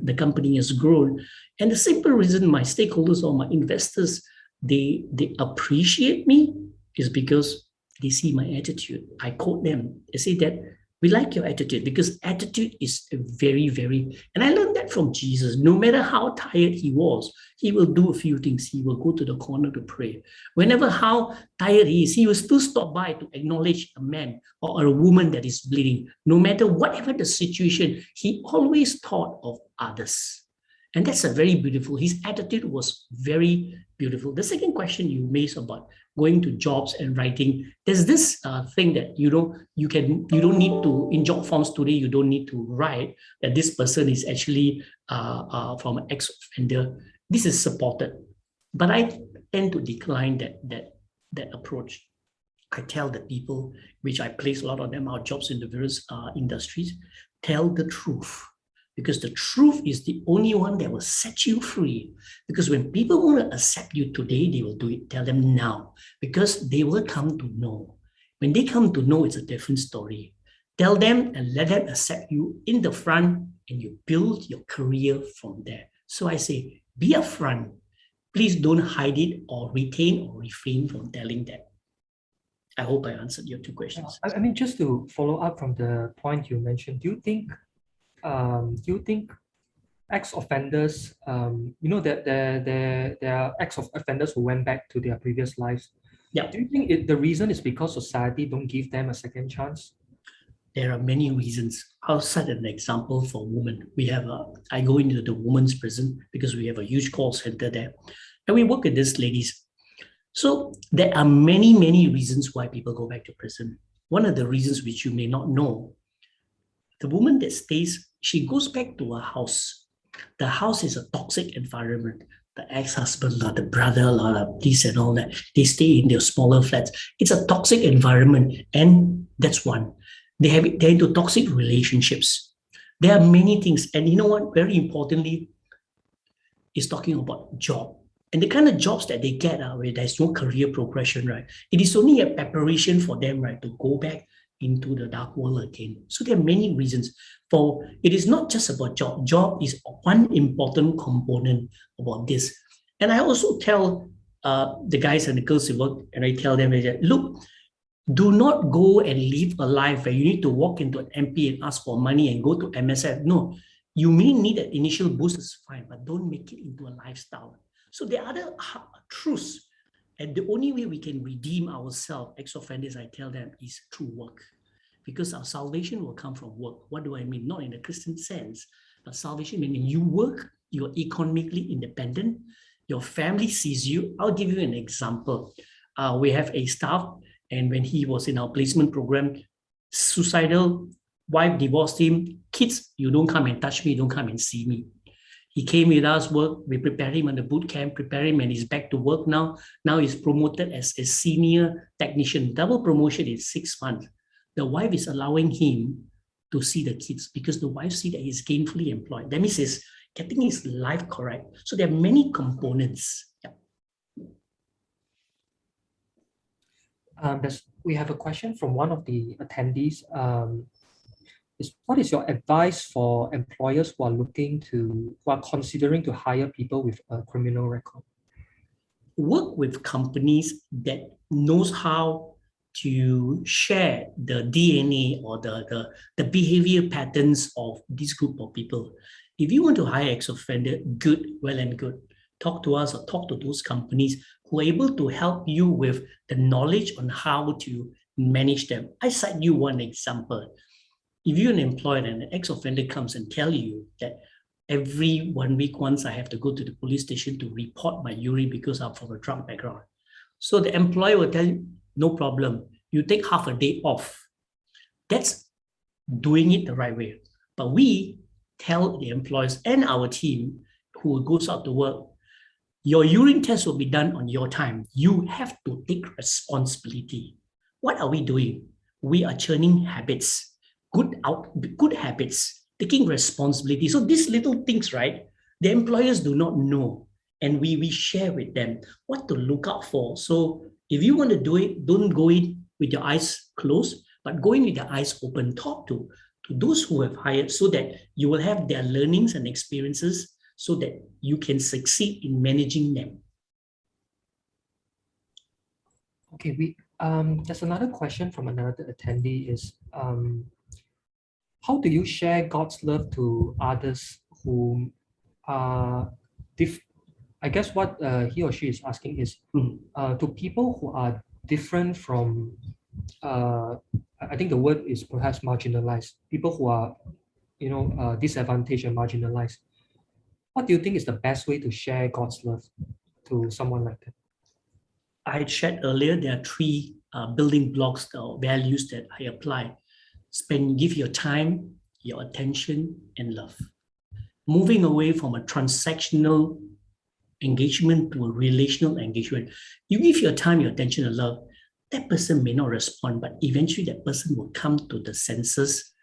The company has grown, and the simple reason my stakeholders or my investors they appreciate me is because they see my attitude. I quote them. I say that we like your attitude, because attitude is very, very. And I learned that from Jesus. No matter how tired he was, he will do a few things. He will go to the corner to pray. Whenever how tired he is, he will still stop by to acknowledge a man or a woman that is bleeding. No matter whatever the situation, he always thought of others. And that's a very beautiful. His attitude was very beautiful. The second question you made about going to jobs and writing, there's this thing that you don't need to, in job forms today, you don't need to write that this person is actually from an ex-offender. This is supported, but I tend to decline that approach. I tell the people, which I place a lot of them, our jobs in the various industries, tell the truth. Because the truth is the only one that will set you free. Because when people want to accept you today, they will do it. Tell them now, because they will come to know. When they come to know, it's a different story. Tell them and let them accept you in the front, and you build your career from there. So I say, be upfront. Please don't hide it or retain or refrain from telling that. I hope I answered your two questions. I mean, just to follow up from the point you mentioned, do you think ex-offenders, that there are ex-offenders who went back to their previous lives? Yeah. Do you think the reason is because society don't give them a second chance? There are many reasons. I'll set an example for women. I go into the women's prison because we have a huge call center there, and we work with these ladies. So there are many, many reasons why people go back to prison. One of the reasons which you may not know, the woman that stays, she goes back to her house. The house is a toxic environment. The ex-husband, the brother, this and all that, they stay in their smaller flats. It's a toxic environment, and that's one. They're into toxic relationships. There are many things, and you know what? Very importantly, is talking about job. And the kind of jobs that they get where there's no career progression, right? It is only a preparation for them, right, to go back into the dark world again. So there are many reasons. It is not just about job. Job is one important component about this. And I also tell the guys and the girls who work, and I tell them, look, do not go and live a life where you need to walk into an MP and ask for money and go to MSF. No, you may need an initial boost, it's fine, but don't make it into a lifestyle. So there are other truths. And the only way we can redeem ourselves, ex-offenders, I tell them, is through work. Because our salvation will come from work. What do I mean? Not in a Christian sense, but salvation meaning you work, you're economically independent, your family sees you. I'll give you an example. We have a staff, and when he was in our placement program, suicidal, wife divorced him, kids, you don't come and touch me, don't come and see me. He came with us, work, we prepare him on the boot camp, prepare him, and he's back to work now. Now he's promoted as a senior technician. Double promotion in 6 months. The wife is allowing him to see the kids because the wife sees that he's gainfully employed. That means he's getting his life correct. So there are many components. Yeah. We have a question from one of the attendees. What is your advice for employers who are considering to hire people with a criminal record? work with companies that knows how to share the DNA or the behavior patterns of this group of people. If you want to hire ex-offender, good, well and good. Talk to us or talk to those companies who are able to help you with the knowledge on how to manage them. I cite you one example. If you're an employer and an ex-offender comes and tell you that every 1 week once I have to go to the police station to report my urine because I'm from a drug background. So the employer will tell you, no problem, you take half a day off. That's doing it the right way. But we tell the employees and our team who goes out to work, your urine test will be done on your time. You have to take responsibility. What are we doing? We are churning habits, good habits, taking responsibility. So these little things, right? The employers do not know. And we share with them what to look out for. So if you want to do it, don't go in with your eyes closed, but go in with your eyes open. Talk to those who have hired so that you will have their learnings and experiences so that you can succeed in managing them. Okay, there's another question from another attendee is, how do you share God's love to others who are I guess what he or she is asking is to people who are different from, I think the word is perhaps marginalized, people who are, disadvantaged and marginalized. What do you think is the best way to share God's love to someone like that? I shared earlier, there are three building blocks or values that I apply. Give your time, your attention, and love. Moving away from a transactional engagement to a relational engagement. You give your time, your attention, and love. That person may not respond, but eventually that person will come to the senses.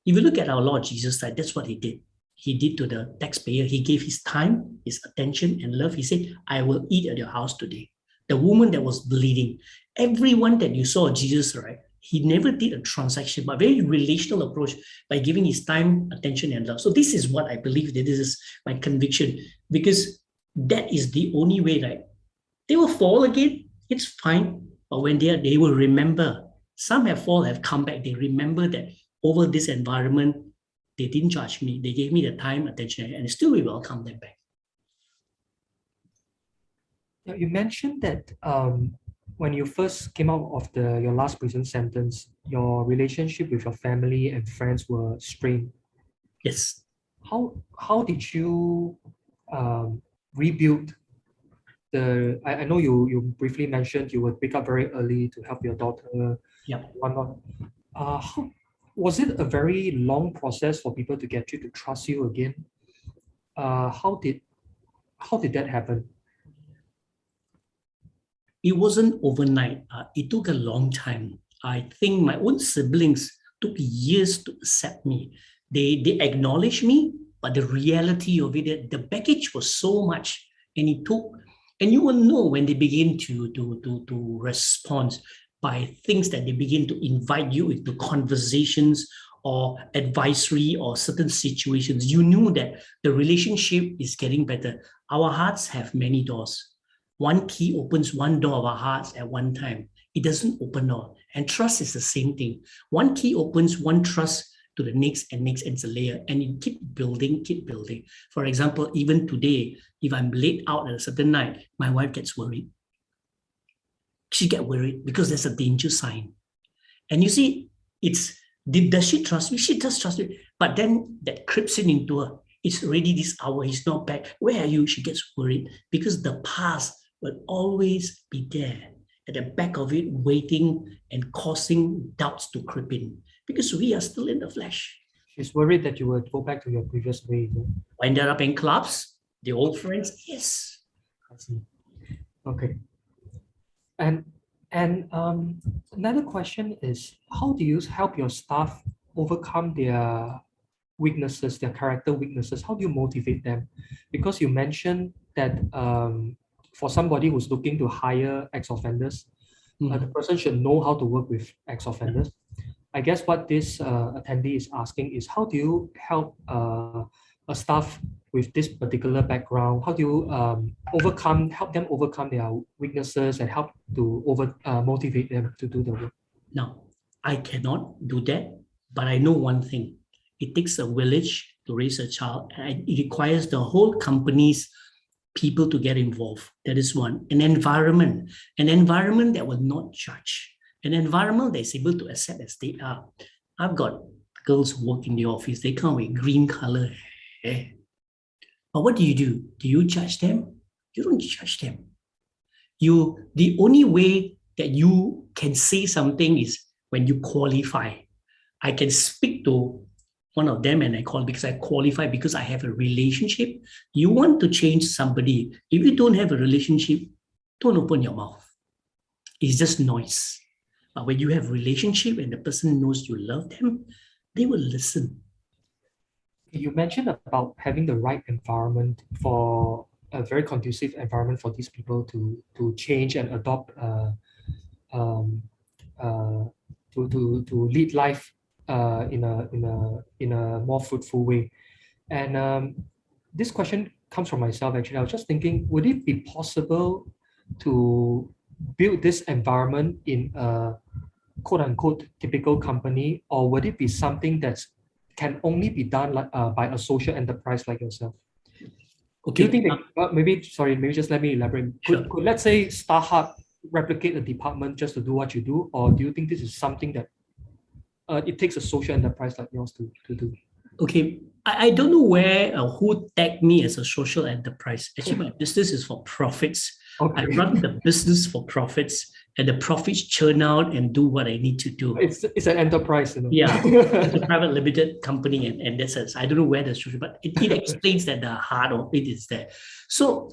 If you look at our Lord Jesus, that's what he did. He did to the taxpayer. He gave his time, his attention, and love. He said, I will eat at your house today. The woman that was bleeding, everyone that you saw Jesus, right? He never did a transaction, but very relational approach by giving his time, attention, and love. So this is what I believe that this is my conviction, because that is the only way, right? They will fall again, it's fine, but when they will remember. Some have come back, they remember that over this environment, they didn't judge me, they gave me the time, attention, and still we welcome them back. Now, you mentioned that when you first came out of your last prison sentence, your relationship with your family and friends were strained. Yes. How did you rebuild I know you briefly mentioned you would wake up very early to help your daughter. Yeah. Whatnot. Was it a very long process for people to get you to trust you again? How did that happen? It wasn't overnight. It took a long time. I think my own siblings took years to accept me. They acknowledged me, but the reality of it, the baggage was so much, and it took. And you will know when they begin to respond by things that they begin to invite you into conversations or advisory or certain situations. You knew that the relationship is getting better. Our hearts have many doors. One key opens one door of our hearts at one time. It doesn't open all. And trust is the same thing. One key opens one trust to the next and it's a layer, and you keep building. For example, even today, if I'm late out at a certain night, my wife gets worried. She gets worried because there's a danger sign. And you see, does she trust me? She does trust me. But then that creeps into her. It's already this hour, he's not back. Where are you? She gets worried because the past will always be there at the back of it, waiting and causing doubts to creep in because we are still in the flesh. She's worried that you will go back to your previous way. Ended up in clubs, the old friends, yes. I see. Okay. And another question is, how do you help your staff overcome their weaknesses, their character weaknesses? How do you motivate them? Because you mentioned that for somebody who's looking to hire ex-offenders, the person should know how to work with ex-offenders. I guess what this attendee is asking is, how do you help a staff with this particular background? How do you help them overcome their weaknesses and help to motivate them to do the work? Now, I cannot do that, but I know one thing. It takes a village to raise a child, and it requires the whole company's people to get involved. That is one. An environment that will not judge, an environment that is able to accept as they are. I've got girls who work in the office, they come with green color hair. But what do? Do you judge them? You don't judge them. The only way that you can say something is when you qualify. I can speak to one of them and I call because I qualify because I have a relationship. You want to change somebody. If you don't have a relationship, don't open your mouth. It's just noise. But when you have a relationship and the person knows you love them, they will listen. You mentioned about having the right environment for a very conducive environment for these people to change and adopt to lead life in a more fruitful way. And this question comes from myself actually. I was just thinking, would it be possible to build this environment in a quote unquote typical company, or would it be something that can only be done by a social enterprise like yourself? Okay. Do you think maybe just let me elaborate. Could let's say StarHub replicate a department just to do what you do, or do you think this is something that it takes a social enterprise like yours to do? Okay, I don't know who tagged me as a social enterprise. Actually, my business is for profits. Okay. I run the business for profits, and the profits churn out and do what I need to do. It's an enterprise, you know? Yeah, it's a private limited company, and that's it. I don't know where the social, but it explains that the heart of it is there. So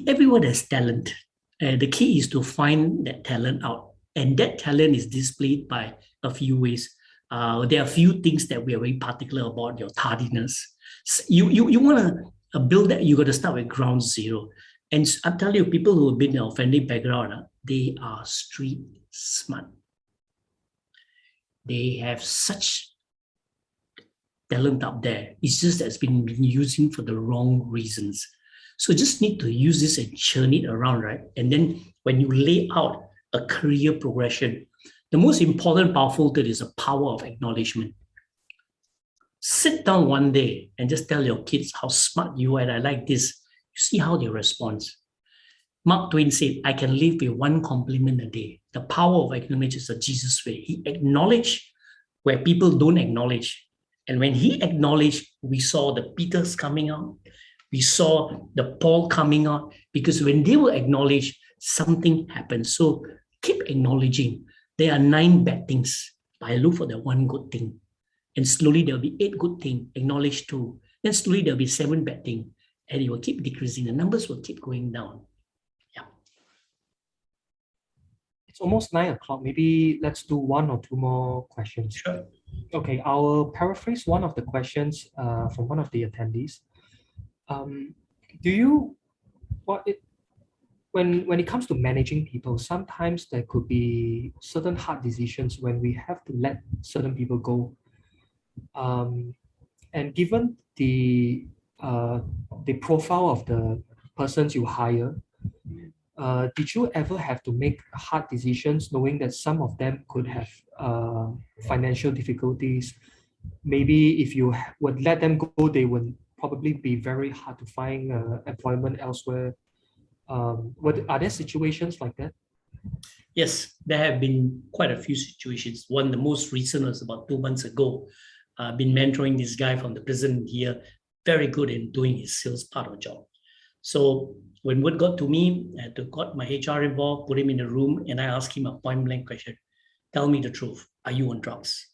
everyone has talent. The key is to find that talent out, and that talent is displayed by a few ways. There are a few things that we are very particular about. Your tardiness. You want to build that. You got to start with ground zero. And I'm telling you, people who have been in a family background, they are street smart. They have such talent up there. It's just that it's been using for the wrong reasons. So just need to use this and churn it around, right? And then when you lay out a career progression, the most important, powerful thing is the power of acknowledgement. Sit down one day and just tell your kids how smart you are and I like this. You see how they respond. Mark Twain said, I can live with one compliment a day. The power of acknowledgement is the Jesus way. He acknowledged where people don't acknowledge. And when he acknowledged, we saw the Peters coming out. We saw the Paul coming out. Because when they were acknowledged, something happened. So keep acknowledging. There are 9 bad things, but I look for the one good thing. And slowly there'll be 8 good things, acknowledge 2. Then slowly there'll be 7 bad things. And it will keep decreasing. The numbers will keep going down. Yeah. It's almost 9 o'clock. Maybe let's do 1 or 2 more questions. Sure. Okay, I'll paraphrase one of the questions from one of the attendees. When it comes to managing people, sometimes there could be certain hard decisions when we have to let certain people go. And given the profile of the persons you hire, did you ever have to make hard decisions knowing that some of them could have financial difficulties? Maybe if you would let them go, they would probably be very hard to find employment elsewhere. Are there situations like that? Yes, there have been quite a few situations. One, the most recent was about 2 months ago. I've been mentoring this guy from the prison here, very good in doing his sales part of the job. So when word got to me, I had to got my HR involved, put him in a room, and I asked him a point blank question. Tell me the truth. Are you on drugs?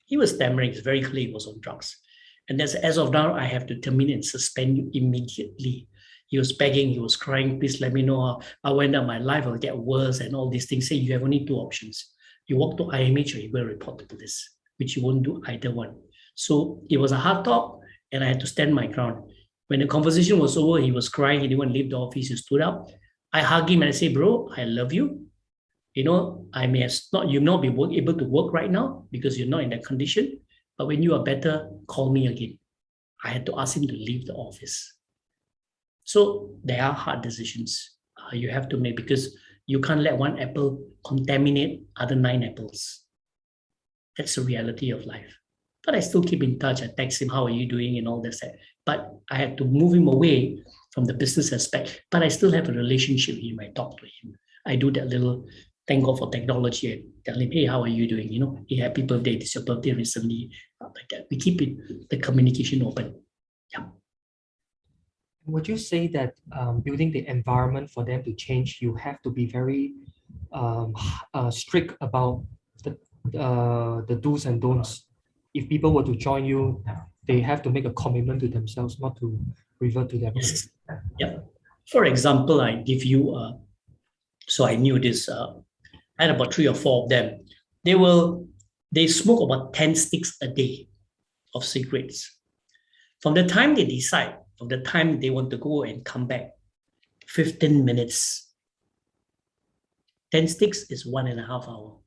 He was stammering. It's very clear he was on drugs. And that's, as of now, I have to terminate and suspend you immediately. He was begging, he was crying, please let me know how I went down, my life will get worse and all these things. Say you have only 2 options. You walk to IMH or you go report to police, which you won't do either one. So it was a hard talk and I had to stand my ground. When the conversation was over, he was crying, he didn't want to leave the office, he stood up. I hugged him and I said, bro, I love you. You know, I may have not, you not be able to work right now because you're not in that condition. But when you are better, call me again. I had to ask him to leave the office. So there are hard decisions you have to make, because you can't let one apple contaminate other 9 apples. That's the reality of life. But I still keep in touch. I text him, how are you doing, and all this. But I had to move him away from the business aspect. But I still have a relationship with him. I talk to him. I do that little thank God for technology and tell him, hey, how are you doing? You know, hey, happy birthday. It's your birthday recently. Like that. We keep the communication open. Yeah. Would you say that building the environment for them to change, you have to be very strict about the do's and don'ts? If people were to join you, they have to make a commitment to themselves, not to revert to their Yes. Yeah. For example, I give you, so I knew this, I had about 3 or 4 of them. They smoke about 10 sticks a day of cigarettes. From the time they decide, from the time they want to go and come back, 15 minutes. 10 sticks is 1.5 hours.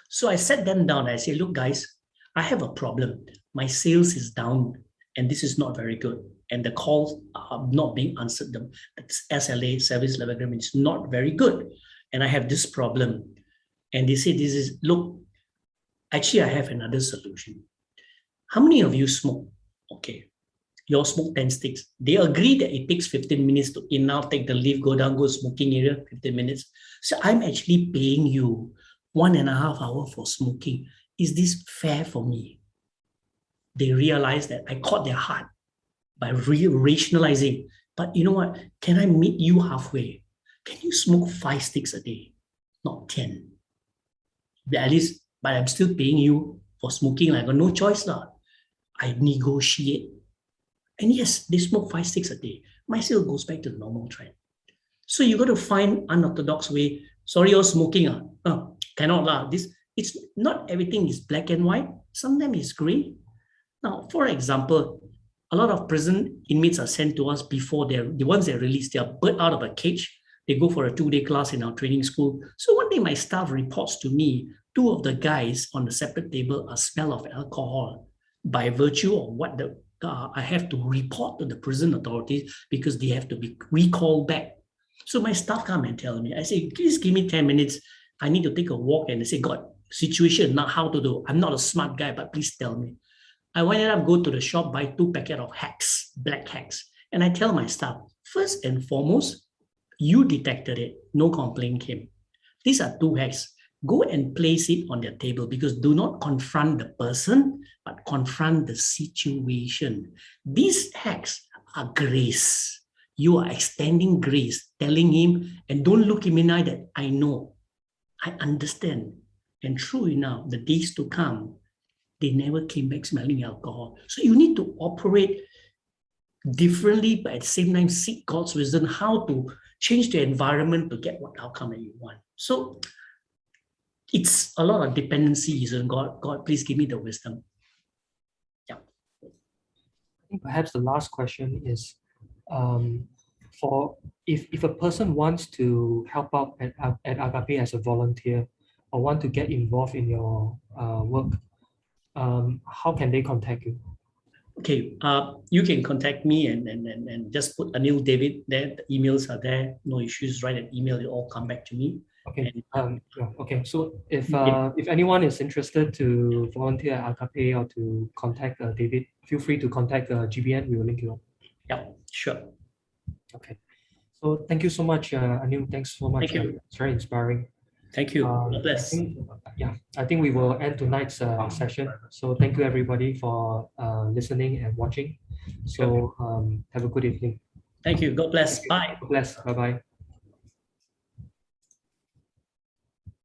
So I sat them down. I said, look, guys, I have a problem. My sales is down, and this is not very good. And the calls are not being answered. The SLA, service level agreement, is not very good. And I have this problem. And they say, look, actually, I have another solution. How many of you smoke? Okay. You all smoke 10 sticks. They agree that it takes 15 minutes to in now, take the lift, go down, go smoking area, 15 minutes. So I'm actually paying you 1.5 hours for smoking. Is this fair for me? They realize that I caught their heart by rationalizing. But you know what? Can I meet you halfway? Can you smoke 5 sticks a day? Not 10. At least, but I'm still paying you for smoking. I got no choice now. I negotiate. And yes, they smoke 5 sticks a day. My sale goes back to the normal trend. So you got to find unorthodox way. Sorry, you're smoking. Cannot lah. It's not everything is black and white. Sometimes it's gray. Now, for example, a lot of prison inmates are sent to us before the ones they're released. They are bird out of a cage. They go for a 2-day class in our training school. So one day my staff reports to me, 2 of the guys on the separate table are smell of alcohol by virtue of what I have to report to the prison authorities, because they have to be recalled back. So my staff come and tell me, I say, please give me 10 minutes. I need to take a walk. And they say, God, situation, not how to do. I'm not a smart guy, but please tell me. I went up, go to the shop, buy 2 packets of hacks, black hacks. And I tell my staff, first and foremost, you detected it. No complaint came. These are 2 hacks. Go and place it on their table, because do not confront the person, but confront the situation. These hacks are grace. You are extending grace, telling him, and don't look him in the eye that I know, I understand. And true enough, the days to come, they never came back smelling alcohol. So you need to operate differently, but at the same time, seek God's wisdom, how to change the environment to get what outcome that you want. So it's a lot of dependencies on God. God, please give me the wisdom. Yeah. I think perhaps the last question is, for if a person wants to help out at Agape as a volunteer, or want to get involved in your work, how can they contact you? Okay, you can contact me and just put Anil David there. The emails are there. No issues. Write an email. It all come back to me. Okay. Okay. So if anyone is interested to volunteer at Agape or to contact David, feel free to contact GBN. We will link you up. Yeah, sure. Okay. So thank you so much, Anil. Thanks so much. Thank you. It's very inspiring. Thank you. God bless. I think we will end tonight's session. So thank you everybody for listening and watching. So have a good evening. Thank you. God bless. Bye. God bless. Bye bye.